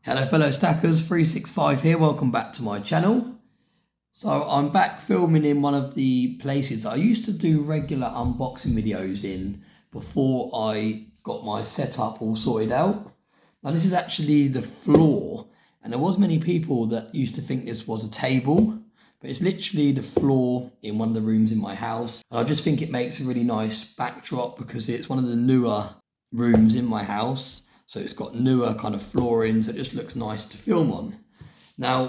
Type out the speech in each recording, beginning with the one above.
Hello fellow stackers, 365 here, welcome back to my channel. So I'm back filming in one of the places I used to do regular unboxing videos in before I got my setup all sorted out. Now this is actually the floor, and there was many people that used to think this was a table, but it's literally the floor in one of the rooms in my house. And I just think it makes a really nice backdrop because it's one of the newer rooms in my house. So it's got newer kind of flooring, so it just looks nice to film on. Now,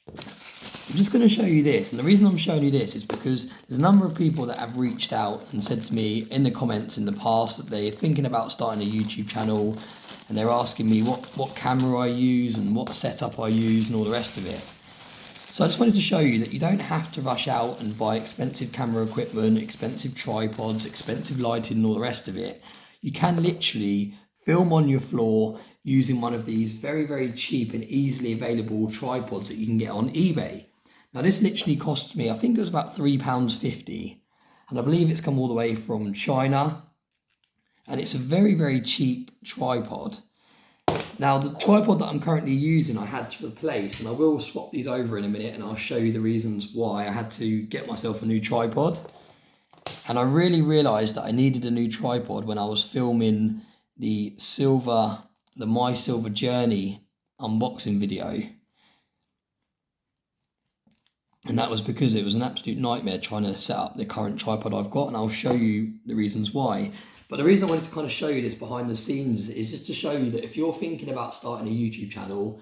I'm just going to show you this, and the reason I'm showing you this is because there's a number of people that have reached out and said to me in the comments in the past that they're thinking about starting a YouTube channel, and they're asking me what camera I use and what setup I use and all the rest of it. So I just wanted to show you that you don't have to rush out and buy expensive camera equipment, expensive tripods, expensive lighting and all the rest of it. You can literally film on your floor using one of these very, very cheap and easily available tripods that you can get on eBay. Now this literally cost me, I think it was about £3.50, and I believe it's come all the way from China, and it's a very, very cheap tripod. Now the tripod that I'm currently using I had to replace, and I will swap these over in a minute and I'll show you the reasons why I had to get myself a new tripod. And I really realised that I needed a new tripod when I was filming the My Silver Journey unboxing video, and that was because it was an absolute nightmare trying to set up the current tripod I've got, and I'll show you the reasons why. But the reason I wanted to kind of show you this behind the scenes is just to show you that if you're thinking about starting a YouTube channel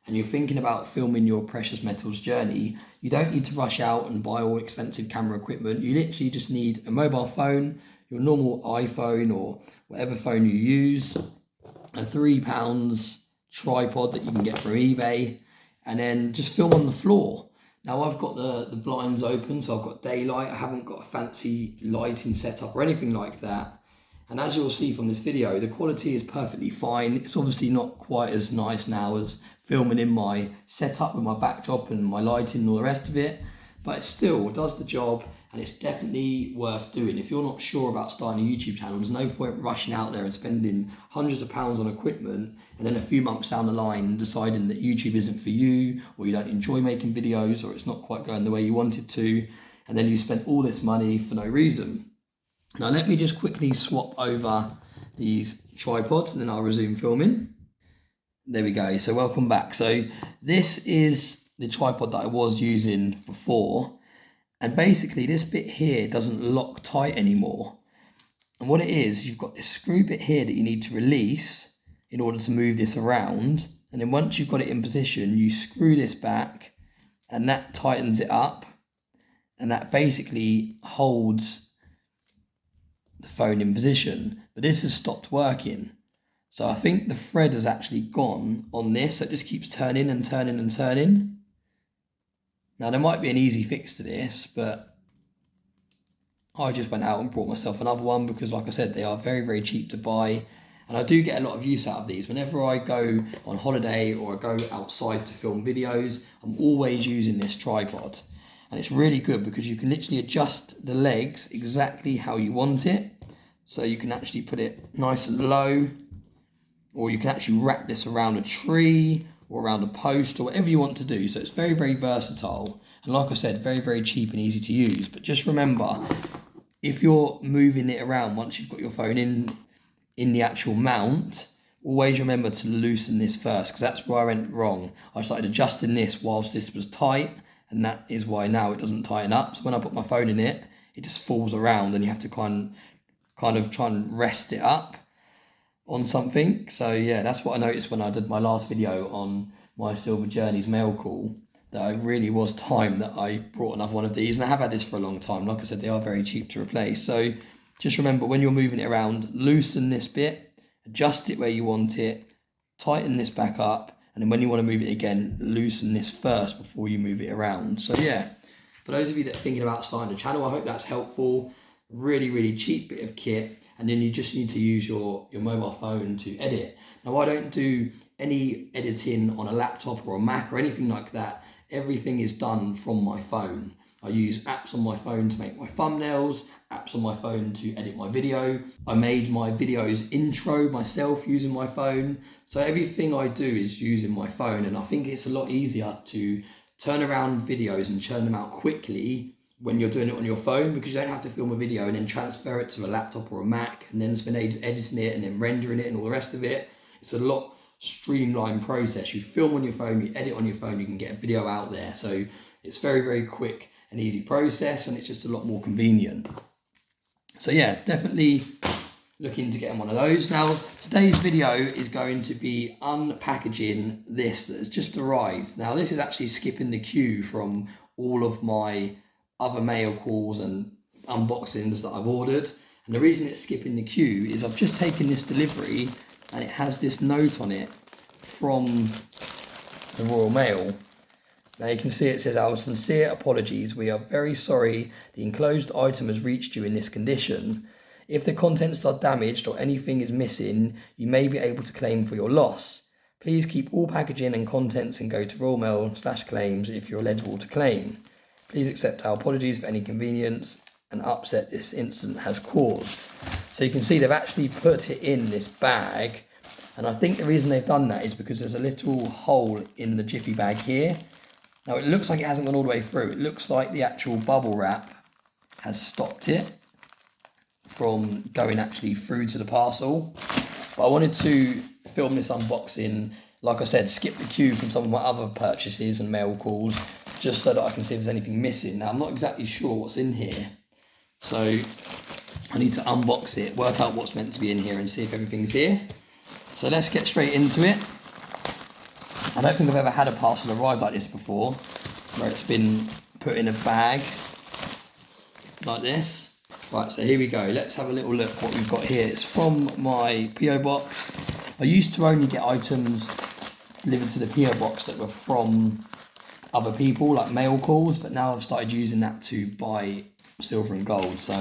and you're thinking about filming your precious metals journey, you don't need to rush out and buy all expensive camera equipment. You literally just need a mobile phone, your normal iPhone or whatever phone you use, a £3 tripod that you can get from eBay, and then just film on the floor. Now I've got the blinds open, so I've got daylight. I haven't got a fancy lighting setup or anything like that. And as you'll see from this video, the quality is perfectly fine. It's obviously not quite as nice now as filming in my setup with my backdrop and my lighting and all the rest of it, but it still does the job, and it's definitely worth doing. If you're not sure about starting a YouTube channel, there's no point rushing out there and spending hundreds of pounds on equipment and then a few months down the line deciding that YouTube isn't for you, or you don't enjoy making videos, or it's not quite going the way you want it to, and then you spent all this money for no reason. Now let me just quickly swap over these tripods and then I'll resume filming. There we go, so welcome back. So this is the tripod that I was using before, and basically this bit here doesn't lock tight anymore. And what it is, you've got this screw bit here that you need to release in order to move this around, and then once you've got it in position, you screw this back and that tightens it up, and that basically holds the phone in position. But this has stopped working, so I think the thread has actually gone on this, so it just keeps turning and turning and turning. Now there might be an easy fix to this, but I just went out and bought myself another one because, like I said, they are very, very cheap to buy, and I do get a lot of use out of these. Whenever I go on holiday or I go outside to film videos, I'm always using this tripod. And it's really good because you can literally adjust the legs exactly how you want it. So you can actually put it nice and low, or you can actually wrap this around a tree or around a post or whatever you want to do. So it's very, very versatile. And like I said, very, very cheap and easy to use. But just remember, if you're moving it around once you've got your phone in the actual mount, always remember to loosen this first, because that's where I went wrong. I started adjusting this whilst this was tight, and that is why now it doesn't tighten up. So when I put my phone in it, it just falls around and you have to kind of try and rest it up on something. So yeah, that's what I noticed when I did my last video on My Silver Journey's mail call, that it really was time that I brought another one of these, and I have had this for a long time. Like I said, they are very cheap to replace. So just remember, when you're moving it around, loosen this bit, adjust it where you want it, tighten this back up, and then when you want to move it again, loosen this first before you move it around. So yeah, for those of you that are thinking about starting a channel, I hope that's helpful. Really, really cheap bit of kit, and then you just need to use your mobile phone to edit. Now I don't do any editing on a laptop or a Mac or anything like that. Everything is done from my phone. I use apps on my phone to make my thumbnails, apps on my phone to edit my video. I made my videos intro myself using my phone. So everything I do is using my phone, and I think it's a lot easier to turn around videos and churn them out quickly when you're doing it on your phone, because you don't have to film a video and then transfer it to a laptop or a Mac and then spend ages editing it and then rendering it and all the rest of it. It's a lot streamlined process. You film on your phone, you edit on your phone, you can get a video out there. So it's very, very quick and easy process, and it's just a lot more convenient. So yeah, definitely looking to get one of those. Now, today's video is going to be unpackaging this that has just arrived. Now, this is actually skipping the queue from all of my other mail calls and unboxings that I've ordered. And the reason it's skipping the queue is I've just taken this delivery and it has this note on it from the Royal Mail. Now you can see it says, "Our sincere apologies. We are very sorry the enclosed item has reached you in this condition. If the contents are damaged or anything is missing, you may be able to claim for your loss. Please keep all packaging and contents and go to Royal Mail/claims if you're eligible to claim. Please accept our apologies for any inconvenience and upset this incident has caused." So you can see they've actually put it in this bag. And I think the reason they've done that is because there's a little hole in the Jiffy bag here. Now it looks like it hasn't gone all the way through. It looks like the actual bubble wrap has stopped it from going actually through to the parcel. But I wanted to film this unboxing, like I said, skip the queue from some of my other purchases and mail calls, just so that I can see if there's anything missing. Now I'm not exactly sure what's in here, so I need to unbox it, work out what's meant to be in here and see if everything's here. So let's get straight into it. I don't think I've ever had a parcel arrive like this before, where it's been put in a bag like this. Right, so here we go. Let's have a little look what we've got here. It's from my PO box. I used to only get items delivered to the PO box that were from other people, like mail calls, but now I've started using that to buy silver and gold. So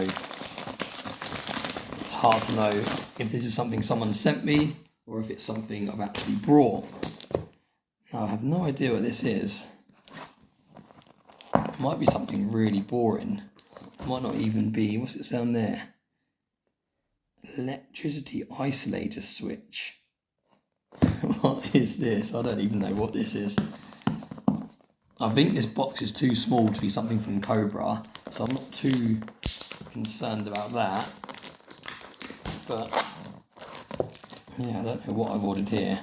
it's hard to know if this is something someone sent me or if it's something I've actually brought. Now, I have no idea what this is. It might be something really boring. It might not even be, what's it say on there? Electricity isolator switch. What is this? I don't even know what this is. I think this box is too small to be something from Cobra, so I'm not too concerned about that. But yeah, I don't know what I've ordered here.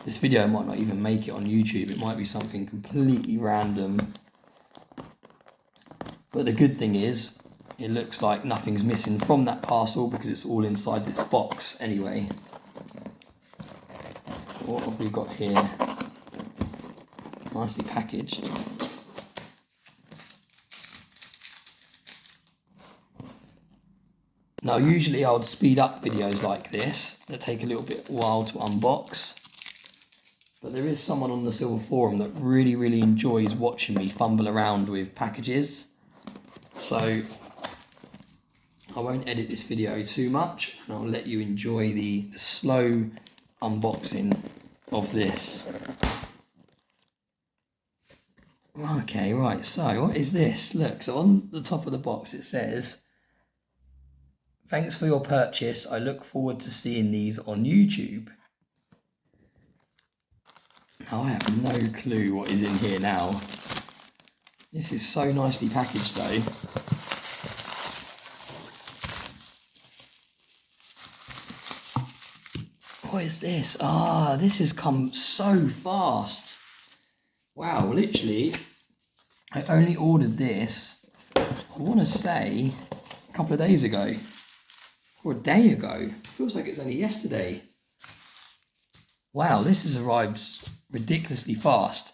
This video might not even make it on YouTube. It might be something completely random. But the good thing is, it looks like nothing's missing from that parcel because it's all inside this box anyway. What have we got here? Nicely packaged. Now usually I would speed up videos like this that take a little bit while to unbox. But there is someone on the Silver Forum that really enjoys watching me fumble around with packages. So I won't edit this video too much, and I'll let you enjoy the slow unboxing of this. Okay, right, so what is this? Look, so on the top of the box it says, "Thanks for your purchase. I look forward to seeing these on YouTube." Now, I have no clue what is in here now. This is so nicely packaged though. What is this? Ah, this has come so fast. Wow, literally, I only ordered this, I want to say, a couple of days ago. Or a day ago. Feels like it's only yesterday. Wow, this has arrived ridiculously fast.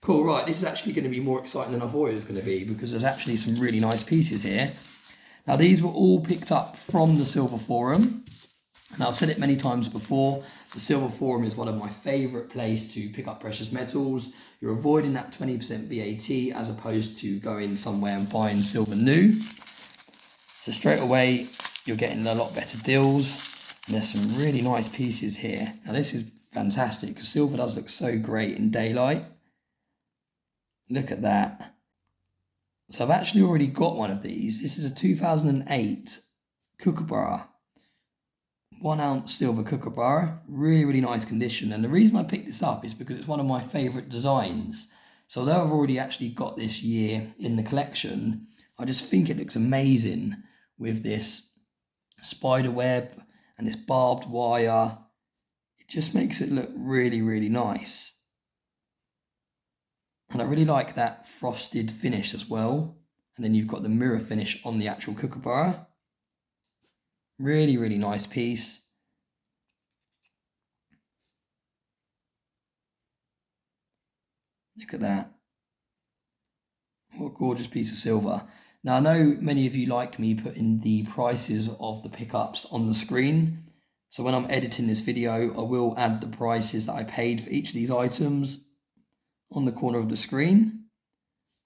Cool, right, this is actually going to be more exciting than I thought it was going to be, because there's actually some really nice pieces here. Now, these were all picked up from the Silver Forum. And I've said it many times before, the Silver Forum is one of my favourite places to pick up precious metals. You're avoiding that 20% VAT as opposed to going somewhere and buying silver new. So straight away, you're getting a lot better deals. And there's some really nice pieces here. Now this is fantastic because silver does look so great in daylight. Look at that. So I've actually already got one of these. This is a 2008 kookaburra, 1 ounce silver kookaburra, really nice condition. And the reason I picked this up is because it's one of my favorite designs. So although I've already actually got this year in the collection, I just think it looks amazing with this spider web and this barbed wire. It just makes it look really nice. And I really like that frosted finish as well. And then you've got the mirror finish on the actual kookaburra. Really nice piece. Look at that. What a gorgeous piece of silver. Now I know many of you like me putting the prices of the pickups on the screen. So when I'm editing this video, I will add the prices that I paid for each of these items on the corner of the screen.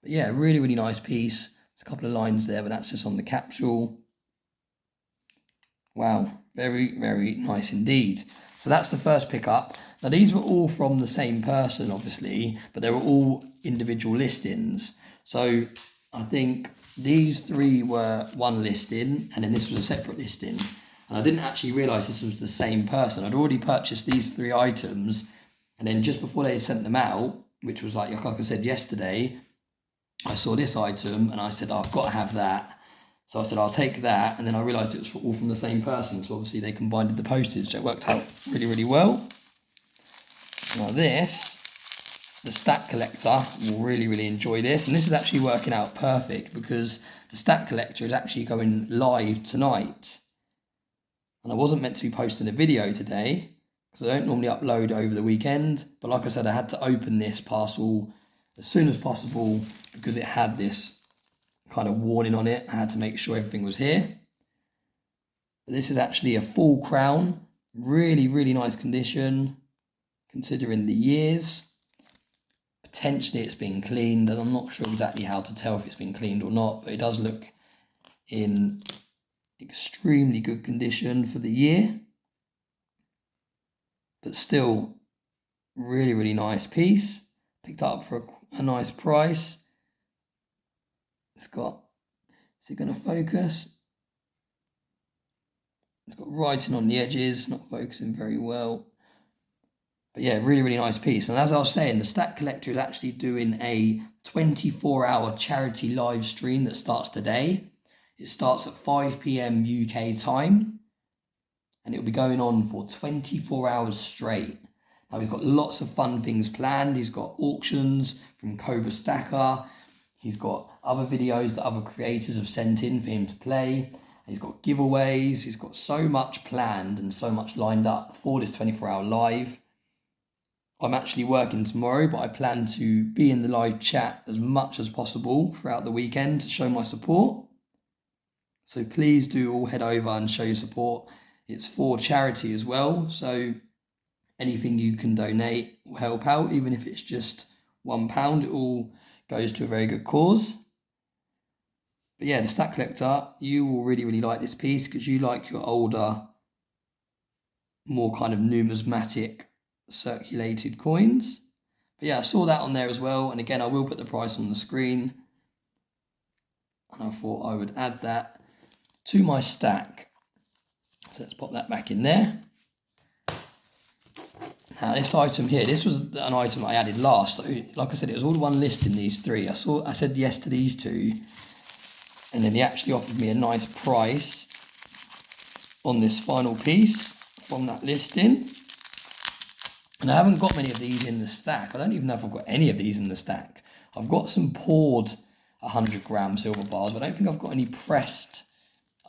But yeah, really nice piece. There's a couple of lines there, but that's just on the capsule. Wow, very nice indeed. So that's the first pickup. Now these were all from the same person, obviously, but they were all individual listings. So I think these three were one listing, and then this was a separate listing. And I didn't actually realise this was the same person. I'd already purchased these 3 items, and then just before they sent them out, which was like I said yesterday, I saw this item and I said, oh, I've got to have that. So I said, I'll take that. And then I realised it was all from the same person. So obviously they combined the postage. So it worked out really well. Now this, the stack collector will really enjoy this. And this is actually working out perfect because the stack collector is actually going live tonight. And I wasn't meant to be posting a video today because I don't normally upload over the weekend. But like I said, I had to open this parcel as soon as possible because it had this kind of warning on it. I had to make sure everything was here. But this is actually a full crown, really nice condition considering the years. Potentially it's been cleaned, and I'm not sure exactly how to tell if it's been cleaned or not, but it does look in extremely good condition for the year. But still really nice piece. Picked up for a nice price. It's got, is it going to focus? It's got writing on the edges, not focusing very well. But yeah, really nice piece. And as I was saying, the Stack Collector is actually doing a 24-hour charity live stream that starts today. It starts at 5 p.m. UK time. And it'll be going on for 24 hours straight. Now he's got lots of fun things planned. He's got auctions from Cobra Stacker. He's got other videos that other creators have sent in for him to play. He's got giveaways. He's got so much planned and so much lined up for this 24-hour live. I'm actually working tomorrow, but I plan to be in the live chat as much as possible throughout the weekend to show my support. So please do all head over and show your support. It's for charity as well. So anything you can donate will help out, even if it's just £1. It all goes to a very good cause. But yeah, the Stack Collector, you will really like this piece because you like your older, more kind of numismatic circulated coins. But yeah, I saw that on there as well. And again, I will put the price on the screen. And I thought I would add that to my stack. So let's pop that back in there. Now this item here, this was an item I added last. So like I said, it was all one list in these 3. I said yes to these 2, and then he actually offered me a nice price on this final piece from that listing. And I haven't got many of these in the stack. I don't even know if I've got any of these in the stack. I've got some poured 100-gram silver bars, but I don't think I've got any pressed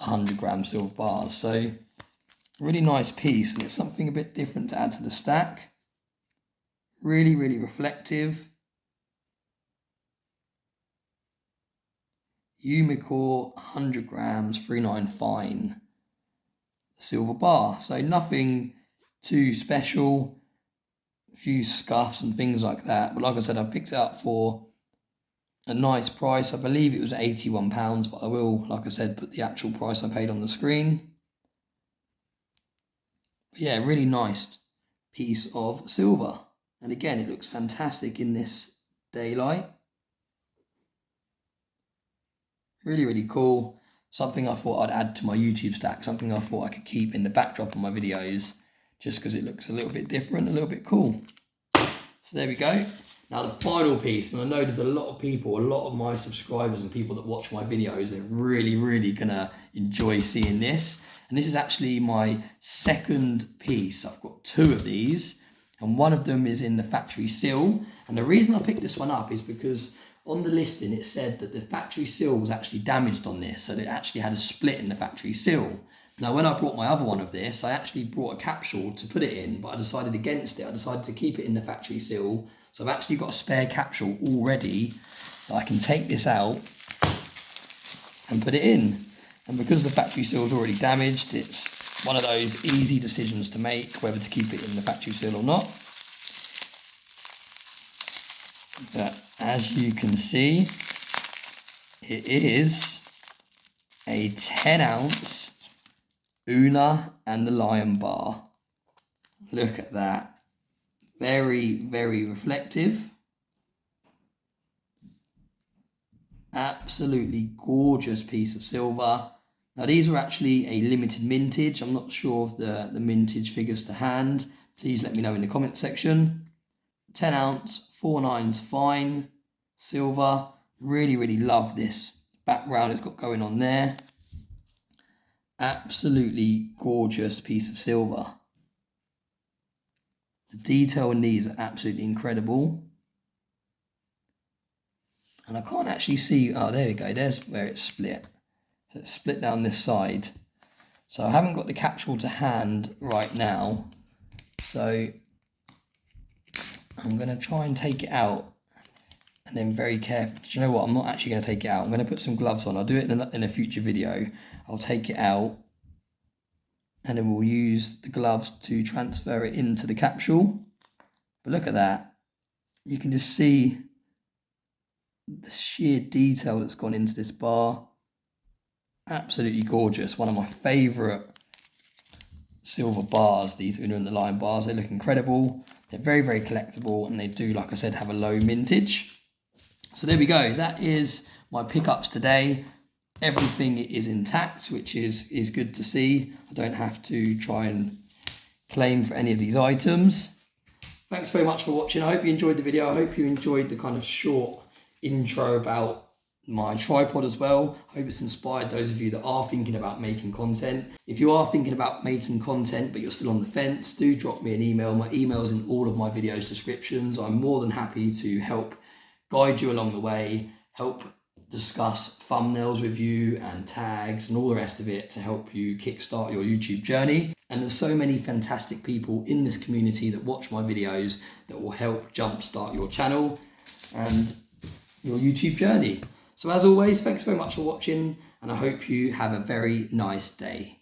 100-gram silver bars. So really nice piece, and it's something a bit different to add to the stack. Really reflective. Umicore 100 grams 39 fine silver bar. So nothing too special. A few scuffs and things like that. But like I said, I picked it up for a nice price. I believe it was £81, but I will, like I said, put the actual price I paid on the screen. But yeah, really nice piece of silver. And again, it looks fantastic in this daylight. Really, really cool. Something I thought I'd add to my YouTube stack, something I thought I could keep in the backdrop of my videos, just because it looks a little bit different, a little bit cool. So there we go. Now the final piece, and I know there's a lot of people, a lot of my subscribers and people that watch my videos, they're really, really gonna enjoy seeing this. And this is actually my second piece. I've got two of these, and one of them is in the factory seal. And the reason I picked this one up is because on the listing it said that the factory seal was actually damaged on this, so it actually had a split in the factory seal. Now when I brought my other one of this, I actually brought a capsule to put it in, but I decided against it. I decided to keep it in the factory seal. So I've actually got a spare capsule already that I can take this out and put it in. And because the factory seal is already damaged, it's one of those easy decisions to make, whether to keep it in the factory seal or not. But as you can see, it is a 10-ounce Una and the Lion bar. Look at that. Very, very reflective. Absolutely gorgeous piece of silver. Now these are actually a limited mintage. I'm not sure of the mintage figures to hand. Please let me know in the comment section. 10-ounce, 4/9 fine silver. Really, really love this background it's got going on there. Absolutely gorgeous piece of silver. The detail in these are absolutely incredible. And I can't actually see, oh, there we go, there's where it's split. So it's split down this side. So I haven't got the capsule to hand right now. So I'm gonna try and take it out and then very carefully, do you know what, I'm not actually gonna take it out. I'm gonna put some gloves on. I'll do it in a future video. I'll take it out and then we'll use the gloves to transfer it into the capsule. But look at that. You can just see the sheer detail that's gone into this bar. Absolutely gorgeous. One of my favourite silver bars, these Una and the Lion bars. They look incredible. They're very, very collectible, and they do, like I said, have a low mintage. So there we go. That is my pickups today. Everything is intact, which is good to see. I don't have to try and claim for any of these items. Thanks very much for watching. I hope you enjoyed the video. I hope you enjoyed the kind of short intro about my tripod as well. I hope it's inspired those of you that are thinking about making content. If you are thinking about making content but you're still on the fence, do drop me an email. My email's in all of my videos descriptions. I'm more than happy to help guide you along the way, help discuss thumbnails with you and tags and all the rest of it to help you kickstart your YouTube journey. And there's so many fantastic people in this community that watch my videos that will help jumpstart your channel and your YouTube journey. So as always, thanks very much for watching, and I hope you have a very nice day.